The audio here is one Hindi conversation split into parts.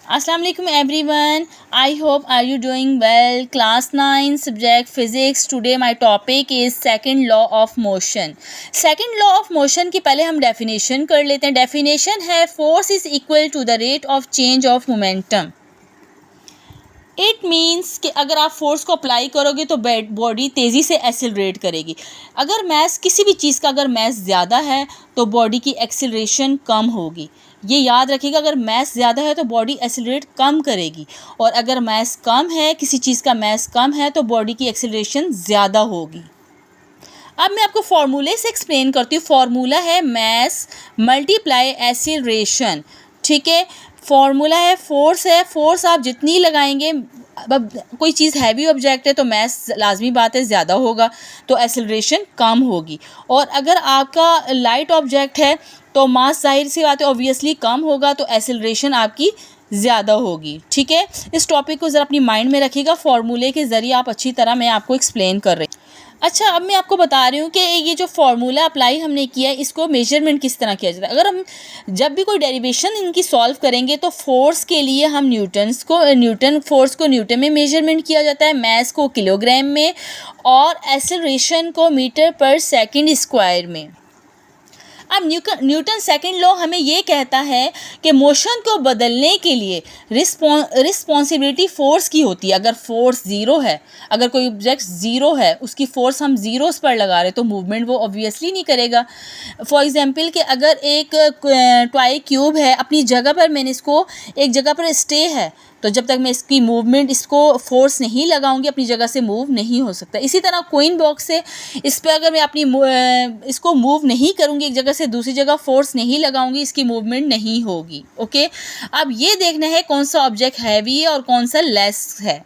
Assalamu alaikum everyone. I hope are you doing well. Class 9 subject physics. Today my topic is second law of motion. Second law of motion की पहले हम definition कर लेते हैं. Definition है force is equal to the rate of change of momentum. It means कि अगर आप फोर्स को अप्लाई करोगे तो बॉडी तेज़ी से एक्सिलरेट करेगी. अगर मैस किसी भी चीज़ का अगर मैस ज़्यादा है तो बॉडी की एक्सिलरेशन कम होगी. ये याद रखिएगा, अगर मैस ज़्यादा है तो बॉडी एक्सिलरेट कम करेगी, और अगर मैस कम है, किसी चीज़ का मैस कम है, तो बॉडी की एक्सिलरेशन ज़्यादा होगी. अब मैं आपको फार्मूले से एक्सप्लेन करती हूँ. फार्मूला है मैस मल्टीप्लाई एक्सिलरेशन. ठीक है, फार्मूला है फोर्स है. फोर्स आप जितनी लगाएंगे, अब कोई चीज़ हैवी ऑब्जेक्ट है तो मैस लाजमी बात है ज़्यादा होगा, तो एक्सेलरेशन कम होगी. और अगर आपका लाइट ऑब्जेक्ट है तो मास जाहिर सी बात है ऑब्वियसली कम होगा, तो एक्सेलरेशन आपकी ज़्यादा होगी. ठीक है, इस टॉपिक को ज़रा अपनी माइंड में रखिएगा. फार्मूले के ज़रिए आप अच्छी तरह मैं आपको एक्सप्लेन कर रही हूँ. अच्छा, अब मैं आपको बता रही हूँ कि ये जो फार्मूला अप्लाई हमने किया है, इसको मेजरमेंट किस तरह किया जाता है. अगर हम जब भी कोई डेरिवेशन इनकी सॉल्व करेंगे तो फोर्स के लिए हम न्यूटन फोर्स को न्यूटन में मेजरमेंट किया जाता है, मैस को किलोग्राम में, और एक्सेलरेशन को मीटर पर सेकंड स्क्वायर में. अब न्यूटन सेकंड लॉ हमें ये कहता है कि मोशन को बदलने के लिए रिस्पॉन्सिबिलिटी फोर्स की होती है. अगर फोर्स ज़ीरो है, अगर कोई ऑब्जेक्ट ज़ीरो है, उसकी फोर्स हम ज़ीरोस पर लगा रहे तो मूवमेंट वो ऑब्वियसली नहीं करेगा. फॉर एग्जांपल कि अगर एक टॉय क्यूब है, अपनी जगह पर मैंने इसको एक जगह पर स्टे है, तो जब तक मैं इसकी मूवमेंट, इसको फोर्स नहीं लगाऊंगी, अपनी जगह से मूव नहीं हो सकता. इसी तरह कोइन बॉक्स है, इस पर अगर मैं अपनी इसको मूव नहीं करूंगी, एक जगह से दूसरी जगह फोर्स नहीं लगाऊंगी, इसकी मूवमेंट नहीं होगी. ओके, अब ये देखना है कौन सा ऑब्जेक्ट हैवी है और कौन सा लेस है.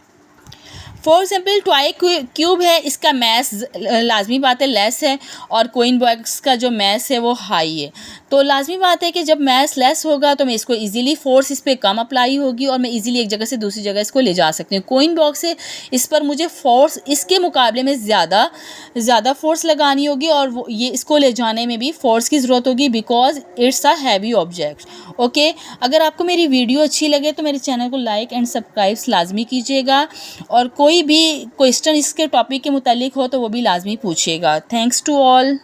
फॉर एग्जाम्पल टॉय क्यूब है, इसका मैस लाजमी बात है लेस है, और कोइन बॉक्स का जो मैस है वो हाई है. तो लाजमी बात है कि जब मैस लेस होगा तो मैं इसको इजीली फोर्स इस पर कम अप्लाई होगी और मैं इजीली एक जगह से दूसरी जगह इसको ले जा सकती हूँ. कोइन बॉक्स है, इस पर मुझे फोर्स इसके मुकाबले में ज़्यादा फोर्स लगानी होगी, और ये इसको ले जाने में भी फोर्स की ज़रूरत होगी, because it's a heavy object. Okay, अगर आपको मेरी वीडियो अच्छी लगे तो मेरे चैनल को लाइक एंड सब्सक्राइब लाजमी कीजिएगा, और कोई भी क्वेश्चन इसके टॉपिक के मुतालिक हो तो वो भी लाजमी पूछिएगा. Thanks to all.